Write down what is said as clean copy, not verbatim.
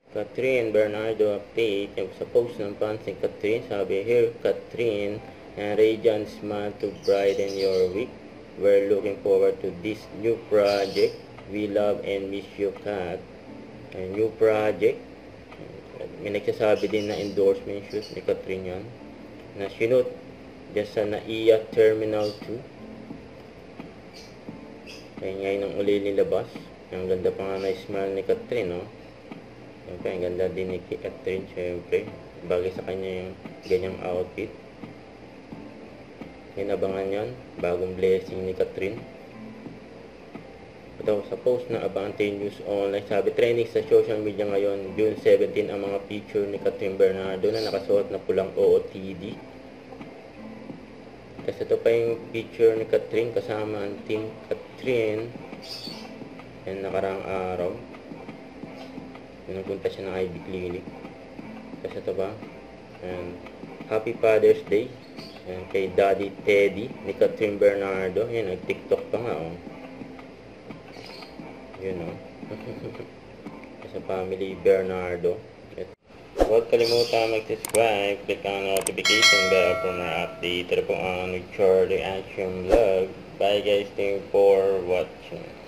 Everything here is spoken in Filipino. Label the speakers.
Speaker 1: Catherine Bernardo update. Yung sa post ng Pansin Catherine, sabi here, Catherine, and radiant smile to brighten your week. We're looking forward to this new project. We love and miss you, Kat. And new project. May nagsasabi din na endorsement shoot ni Catherine yan. Na sinut dyan sa NAIA Terminal 2. Kaya ngayon ang uli nilabas. Ang ganda pa nga na smile ni Catherine, no? Siyempre, ang ganda din ni Catherine, siyempre. Bagay sa kanya yung ganyang outfit. Inabangan yan. Bagong blessing ni Catherine. Ito, sa post na Abante News Online, sabi, trending sa social media ngayon, June 17, ang mga picture ni Catherine Bernardo na nakasuot na pulang OOTD. Kasi ito pa yung picture ni Catherine kasama ang team Catherine. Yan, nakarang araw. Pinupunta siya ng IB Clinic. Kasi ito ba? And Happy Father's Day. Yan, kay Daddy Teddy ni Catherine Bernardo. Yan, nag-TikTok pa nga, oh. Yun, oh. Sa family Bernardo. Huwag kalimutan mag-subscribe. Click ang notification bell for more update. Ito po ang Charlie Action Vlog. Bye guys, thank you for watching.